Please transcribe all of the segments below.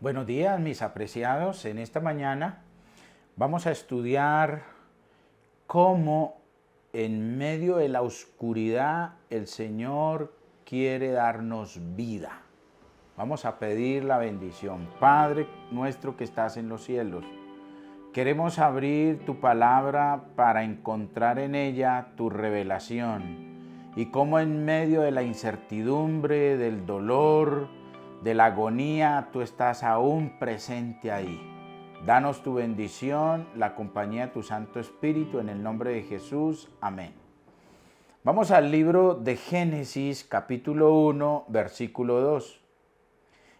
Buenos días, mis apreciados. En esta mañana vamos a estudiar cómo en medio de la oscuridad el Señor quiere darnos vida. Vamos a pedir la bendición. Padre nuestro que estás en los cielos, queremos abrir tu palabra para encontrar en ella tu revelación y cómo en medio de la incertidumbre, del dolor, de la agonía, tú estás aún presente ahí. Danos tu bendición, la compañía de tu Santo Espíritu, en el nombre de Jesús. Amén. Vamos al libro de Génesis, capítulo 1, versículo 2.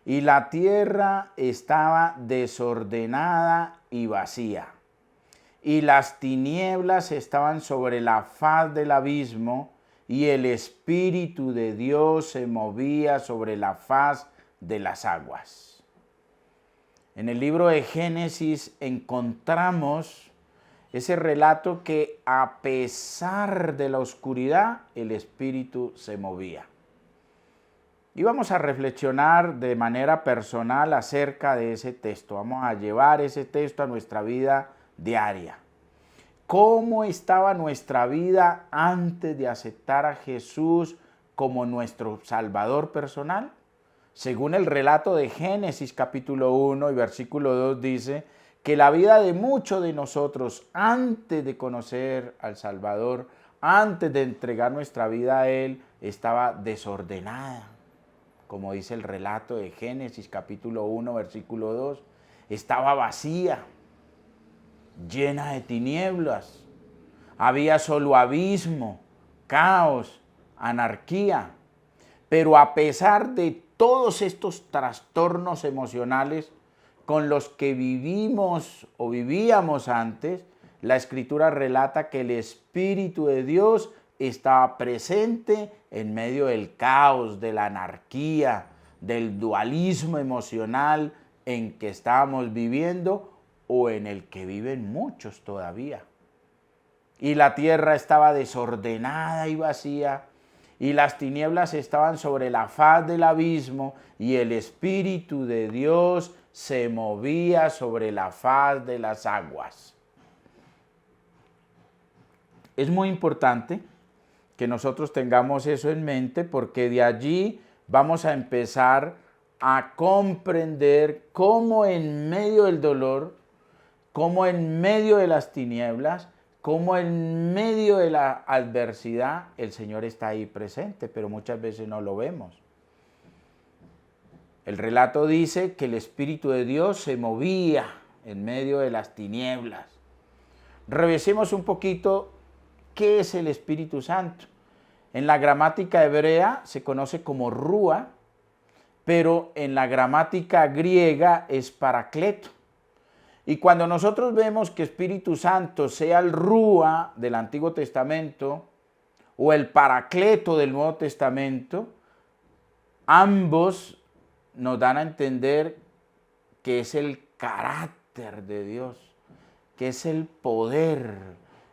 Y la tierra estaba desordenada y vacía, y las tinieblas estaban sobre la faz del abismo, y el Espíritu de Dios se movía sobre la faz de las aguas. En el libro de Génesis encontramos ese relato que a pesar de la oscuridad, el Espíritu se movía. Y vamos a reflexionar de manera personal acerca de ese texto. Vamos a llevar ese texto a nuestra vida diaria. ¿Cómo estaba nuestra vida antes de aceptar a Jesús como nuestro Salvador personal? Según el relato de Génesis capítulo 1 y versículo 2 dice que la vida de muchos de nosotros antes de conocer al Salvador, antes de entregar nuestra vida a Él, estaba desordenada. Como dice el relato de Génesis capítulo 1 versículo 2, estaba vacía, llena de tinieblas. Había solo abismo, caos, anarquía. Pero a pesar de todos estos trastornos emocionales con los que vivimos o vivíamos antes, la Escritura relata que el Espíritu de Dios estaba presente en medio del caos, de la anarquía, del dualismo emocional en que estábamos viviendo o en el que viven muchos todavía. Y la tierra estaba desordenada y vacía, y las tinieblas estaban sobre la faz del abismo, y el Espíritu de Dios se movía sobre la faz de las aguas. Es muy importante que nosotros tengamos eso en mente, porque de allí vamos a empezar a comprender cómo en medio del dolor, cómo en medio de las tinieblas, cómo en medio de la adversidad el Señor está ahí presente, pero muchas veces no lo vemos. El relato dice que el Espíritu de Dios se movía en medio de las tinieblas. Revisemos un poquito qué es el Espíritu Santo. En la gramática hebrea se conoce como rúa, pero en la gramática griega es paracleto. Y cuando nosotros vemos que Espíritu Santo sea el rúa del Antiguo Testamento o el paracleto del Nuevo Testamento, ambos nos dan a entender que es el carácter de Dios, que es el poder.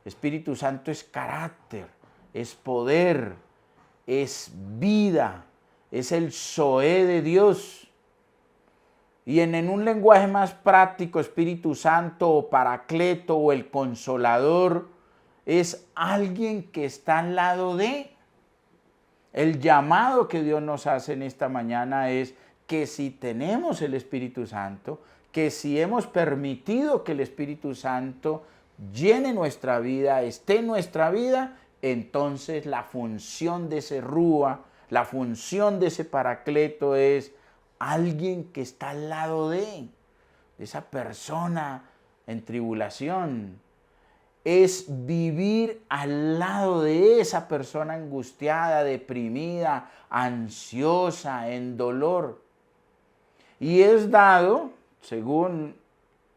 Espíritu Santo es carácter, es poder, es vida, es el Zoé de Dios. Y en un lenguaje más práctico, Espíritu Santo o Paracleto o el Consolador es alguien que está al lado de. El llamado que Dios nos hace en esta mañana es que si tenemos el Espíritu Santo, que si hemos permitido que el Espíritu Santo llene nuestra vida, esté en nuestra vida, entonces la función de ese rúa, la función de ese Paracleto es alguien que está al lado de esa persona en tribulación. Es vivir al lado de esa persona angustiada, deprimida, ansiosa, en dolor. Y es dado, según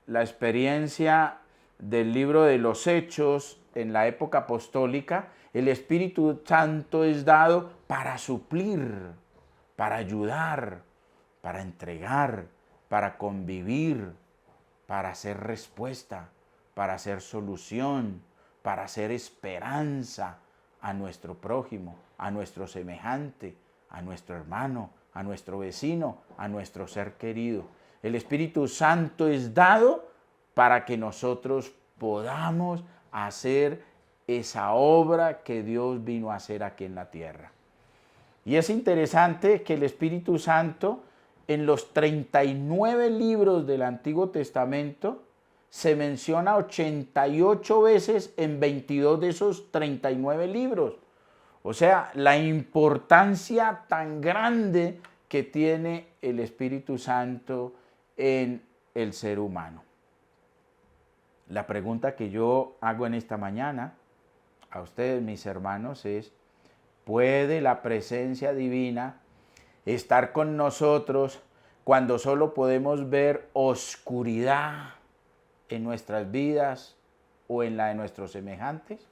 la experiencia del libro de los Hechos en la época apostólica, el Espíritu Santo es dado para suplir, para ayudar, para entregar, para convivir, para hacer respuesta, para hacer solución, para hacer esperanza a nuestro prójimo, a nuestro semejante, a nuestro hermano, a nuestro vecino, a nuestro ser querido. El Espíritu Santo es dado para que nosotros podamos hacer esa obra que Dios vino a hacer aquí en la tierra. Y es interesante que el Espíritu Santo en los 39 libros del Antiguo Testamento se menciona 88 veces en 22 de esos 39 libros. O sea, la importancia tan grande que tiene el Espíritu Santo en el ser humano. La pregunta que yo hago en esta mañana a ustedes, mis hermanos, es: ¿puede la presencia divina estar con nosotros cuando solo podemos ver oscuridad en nuestras vidas o en la de nuestros semejantes?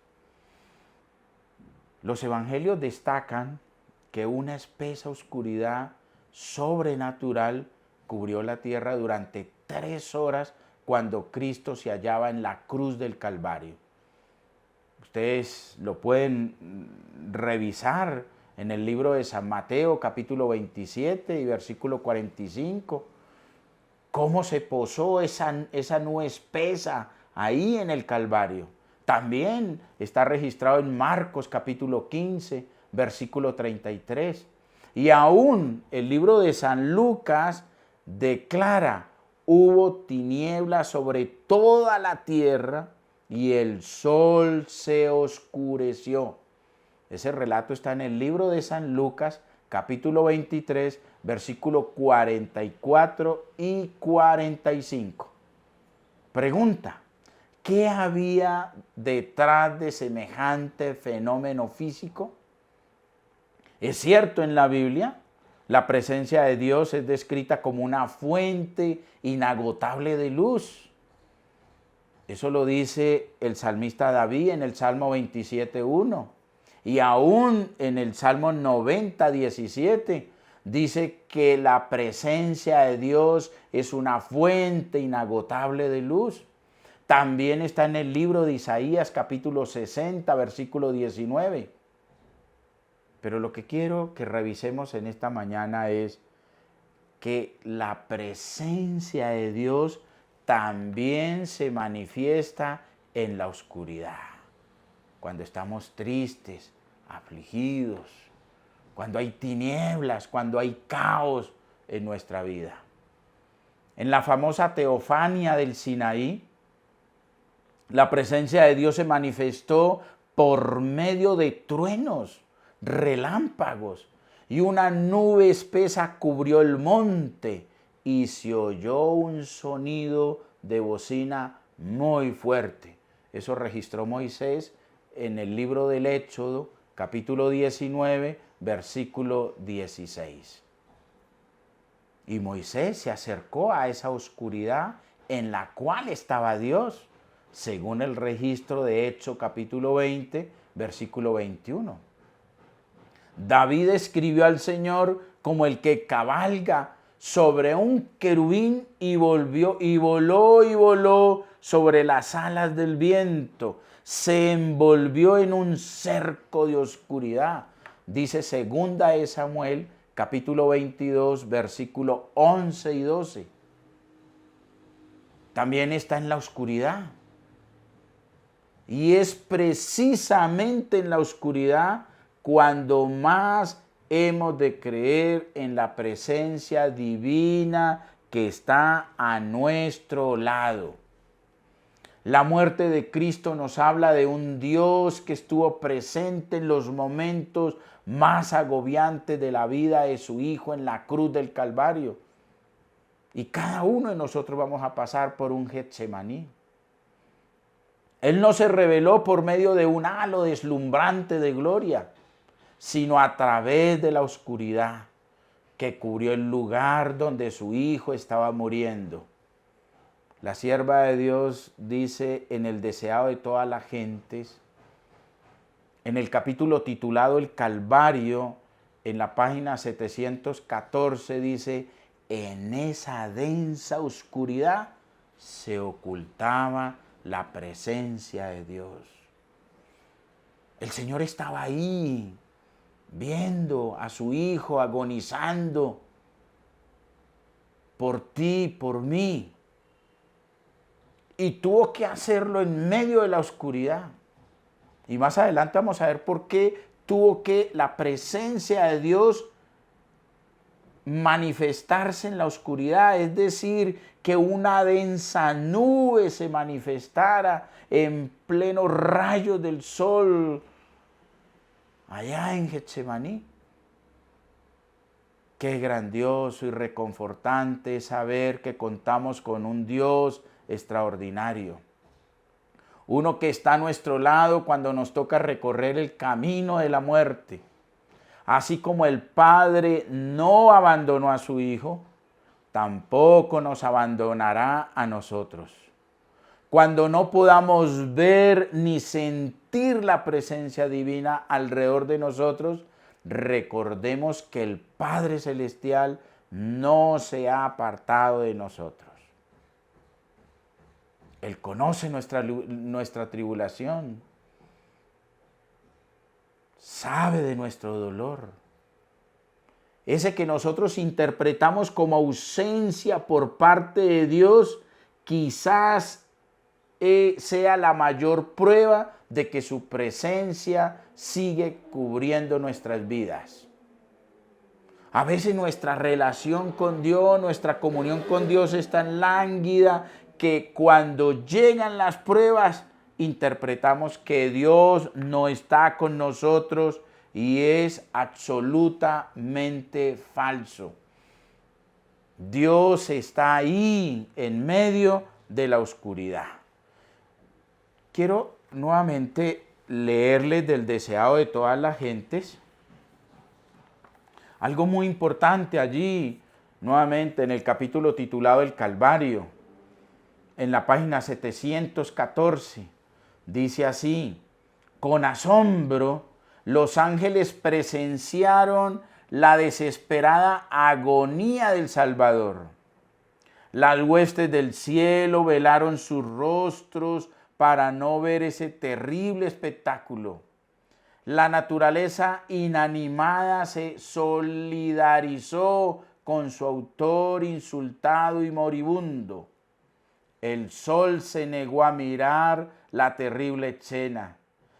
Los evangelios destacan que una espesa oscuridad sobrenatural cubrió la tierra durante 3 horas cuando Cristo se hallaba en la cruz del Calvario. Ustedes lo pueden revisar en el libro de San Mateo, capítulo 27 y versículo 45. Cómo se posó esa nube espesa ahí en el Calvario. También está registrado en Marcos, capítulo 15, versículo 33. Y aún el libro de San Lucas declara: hubo tinieblas sobre toda la tierra y el sol se oscureció. Ese relato está en el libro de San Lucas, capítulo 23, versículo 44 y 45. Pregunta: ¿qué había detrás de semejante fenómeno físico? Es cierto, en la Biblia la presencia de Dios es descrita como una fuente inagotable de luz. Eso lo dice el salmista David en el Salmo 27:1. Y aún en el Salmo 90:17 dice que la presencia de Dios es una fuente inagotable de luz. También está en el libro de Isaías, capítulo 60, versículo 19. Pero lo que quiero que revisemos en esta mañana es que la presencia de Dios también se manifiesta en la oscuridad. Cuando estamos tristes, afligidos, cuando hay tinieblas, cuando hay caos en nuestra vida. En la famosa teofanía del Sinaí, la presencia de Dios se manifestó por medio de truenos, relámpagos, y una nube espesa cubrió el monte y se oyó un sonido de bocina muy fuerte. Eso registró Moisés en el libro del Éxodo, capítulo 19, versículo 16. Y Moisés se acercó a esa oscuridad en la cual estaba Dios, según el registro de Éxodo, capítulo 20, versículo 21. David escribió al Señor como el que cabalga sobre un querubín y voló sobre las alas del viento. Se envolvió en un cerco de oscuridad. Dice segunda de Samuel, capítulo 22, versículo 11 y 12. También está en la oscuridad. Y es precisamente en la oscuridad cuando más hemos de creer en la presencia divina que está a nuestro lado. La muerte de Cristo nos habla de un Dios que estuvo presente en los momentos más agobiantes de la vida de su Hijo en la cruz del Calvario. Y cada uno de nosotros vamos a pasar por un Getsemaní. Él no se reveló por medio de un halo deslumbrante de gloria, sino a través de la oscuridad que cubrió el lugar donde su Hijo estaba muriendo. La sierva de Dios dice en el deseado de todas las gentes, en el capítulo titulado El Calvario, en la página 714, dice: en esa densa oscuridad se ocultaba la presencia de Dios. El Señor estaba ahí, viendo a su Hijo agonizando. por ti, por mí. Y tuvo que hacerlo en medio de la oscuridad. Y más adelante vamos a ver por qué tuvo que la presencia de Dios manifestarse en la oscuridad, es decir, que una densa nube se manifestara en pleno rayo del sol allá en Getsemaní. Qué grandioso y reconfortante saber que contamos con un Dios extraordinario. Uno que está a nuestro lado cuando nos toca recorrer el camino de la muerte. Así como el Padre no abandonó a su Hijo, tampoco nos abandonará a nosotros. Cuando no podamos ver ni sentir la presencia divina alrededor de nosotros, recordemos que el Padre Celestial no se ha apartado de nosotros. Él conoce nuestra tribulación, sabe de nuestro dolor. Ese que nosotros interpretamos como ausencia por parte de Dios, quizás sea la mayor prueba de que su presencia sigue cubriendo nuestras vidas. A veces nuestra relación con Dios, nuestra comunión con Dios es tan lánguida que cuando llegan las pruebas interpretamos que Dios no está con nosotros y es absolutamente falso. Dios está ahí en medio de la oscuridad. Quiero nuevamente leerles del deseado de todas las gentes. Algo muy importante allí, nuevamente en el capítulo titulado El Calvario, en la página 714, dice así: con asombro, los ángeles presenciaron la desesperada agonía del Salvador. Las huestes del cielo velaron sus rostros para no ver ese terrible espectáculo. La naturaleza inanimada se solidarizó con su autor insultado y moribundo. El sol se negó a mirar la terrible escena.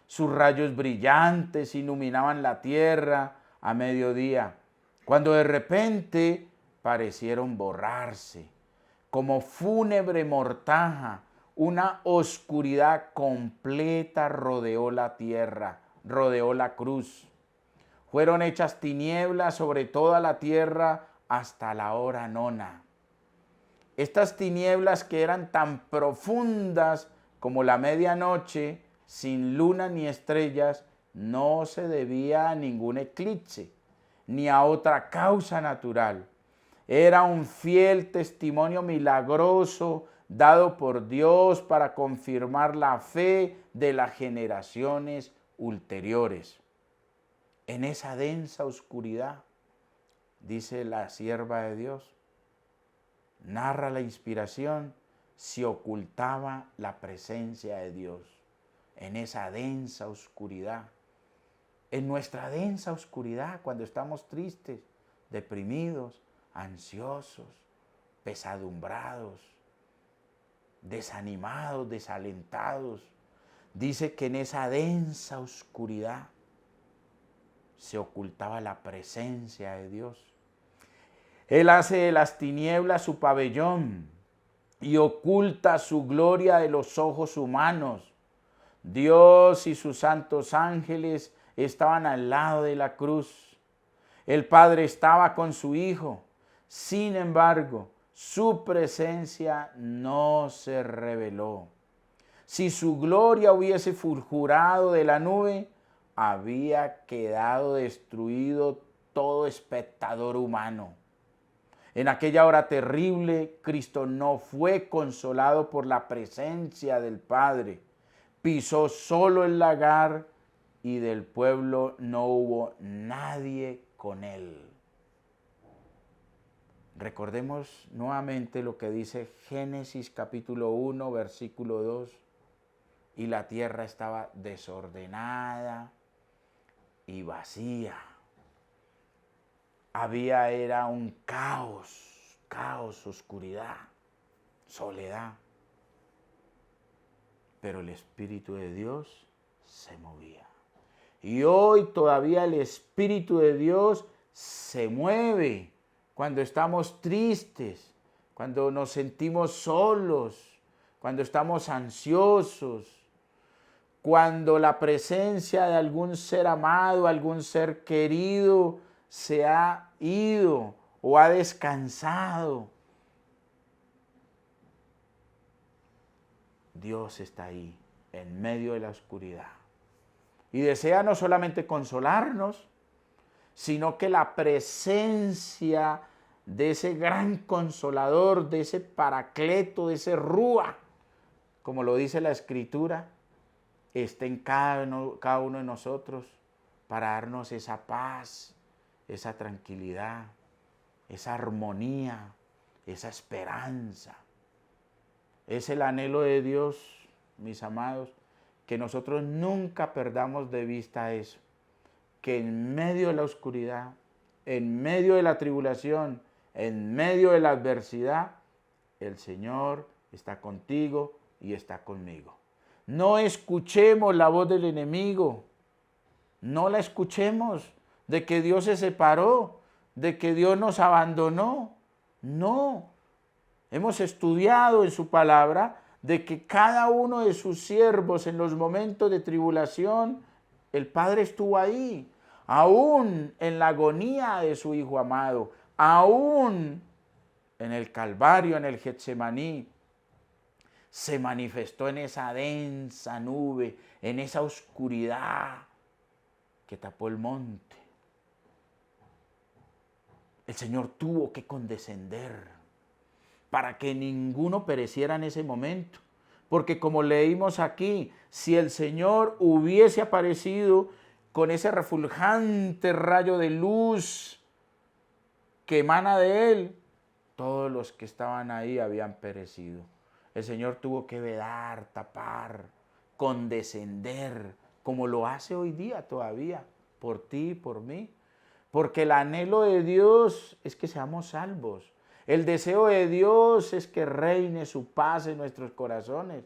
Sus rayos brillantes iluminaban la tierra a mediodía, cuando de repente parecieron borrarse. Como fúnebre mortaja, una oscuridad completa rodeó la tierra, rodeó la cruz. Fueron hechas tinieblas sobre toda la tierra hasta la hora nona. Estas tinieblas, que eran tan profundas como la medianoche, sin luna ni estrellas, no se debía a ningún eclipse, ni a otra causa natural. Era un fiel testimonio milagroso dado por Dios para confirmar la fe de las generaciones ulteriores. En esa densa oscuridad, dice la sierva de Dios, narra la inspiración, se ocultaba la presencia de Dios. En esa densa oscuridad, en nuestra densa oscuridad, cuando estamos tristes, deprimidos, ansiosos, pesadumbrados, desanimados, desalentados, dice que en esa densa oscuridad se ocultaba la presencia de Dios. Él hace de las tinieblas su pabellón y oculta su gloria de los ojos humanos. Dios y sus santos ángeles estaban al lado de la cruz. El Padre estaba con su Hijo. Sin embargo, su presencia no se reveló. Si su gloria hubiese fulgurado de la nube, había quedado destruido todo espectador humano. En aquella hora terrible, Cristo no fue consolado por la presencia del Padre. Pisó solo el lagar y del pueblo no hubo nadie con él. Recordemos nuevamente lo que dice Génesis capítulo 1, versículo 2. Y la tierra estaba desordenada y vacía. Era un caos caos, oscuridad, soledad. Pero el Espíritu de Dios se movía. Y hoy todavía el Espíritu de Dios se mueve cuando estamos tristes, cuando nos sentimos solos, cuando estamos ansiosos, cuando la presencia de algún ser amado, algún ser querido se ha ido o ha descansado. Dios está ahí, en medio de la oscuridad. Y desea no solamente consolarnos, sino que la presencia de ese gran consolador, de ese paracleto, de ese rúa, como lo dice la Escritura, esté en cada uno de nosotros para darnos esa paz, esa tranquilidad, esa armonía, esa esperanza. Es el anhelo de Dios, mis amados, que nosotros nunca perdamos de vista eso, que en medio de la oscuridad, en medio de la tribulación, en medio de la adversidad, el Señor está contigo y está conmigo. No escuchemos la voz del enemigo, no la escuchemos de que Dios se separó, de que Dios nos abandonó. No, hemos estudiado en su palabra de que cada uno de sus siervos en los momentos de tribulación, el Padre estuvo ahí, aún en la agonía de su Hijo amado, aún en el Calvario, en el Getsemaní, se manifestó en esa densa nube, en esa oscuridad que tapó el monte. El Señor tuvo que condescender para que ninguno pereciera en ese momento. Porque como leímos aquí, si el Señor hubiese aparecido con ese refulgente rayo de luz que emana de Él, todos los que estaban ahí habían perecido. El Señor tuvo que vedar, tapar, condescender, como lo hace hoy día todavía, por ti y por mí. Porque el anhelo de Dios es que seamos salvos. El deseo de Dios es que reine su paz en nuestros corazones.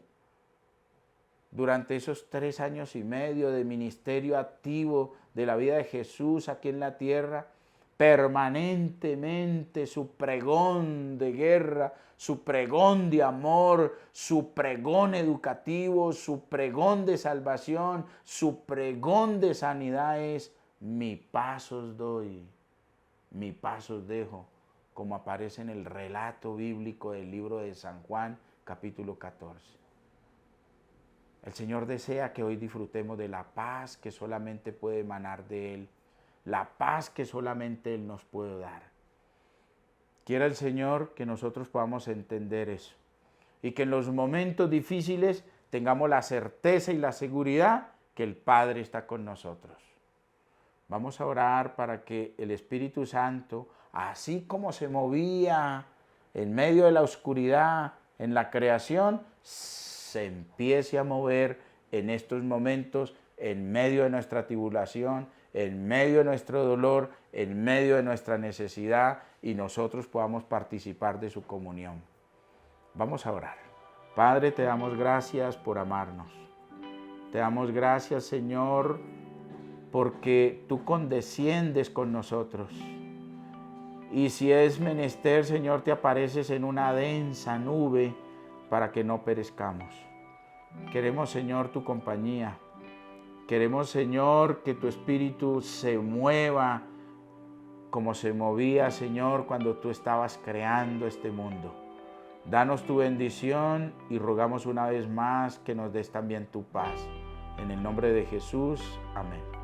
Durante esos 3 años y medio de ministerio activo de la vida de Jesús aquí en la tierra, permanentemente su pregón de guerra, su pregón de amor, su pregón educativo, su pregón de salvación, su pregón de sanidad es: mi paz os doy, mi paz os dejo, como aparece en el relato bíblico del libro de San Juan, capítulo 14. El Señor desea que hoy disfrutemos de la paz que solamente puede emanar de Él, la paz que solamente Él nos puede dar. Quiera el Señor que nosotros podamos entender eso y que en los momentos difíciles tengamos la certeza y la seguridad que el Padre está con nosotros. Vamos a orar para que el Espíritu Santo, así como se movía en medio de la oscuridad en la creación, se empiece a mover en estos momentos, en medio de nuestra tribulación, en medio de nuestro dolor, en medio de nuestra necesidad, y nosotros podamos participar de su comunión. Vamos a orar. Padre, te damos gracias por amarnos. Te damos gracias, Señor, porque tú condesciendes con nosotros. Y si es menester, Señor, te apareces en una densa nube para que no perezcamos. Queremos, Señor, tu compañía. Queremos, Señor, que tu Espíritu se mueva como se movía, Señor, cuando tú estabas creando este mundo. Danos tu bendición y rogamos una vez más que nos des también tu paz. En el nombre de Jesús, amén.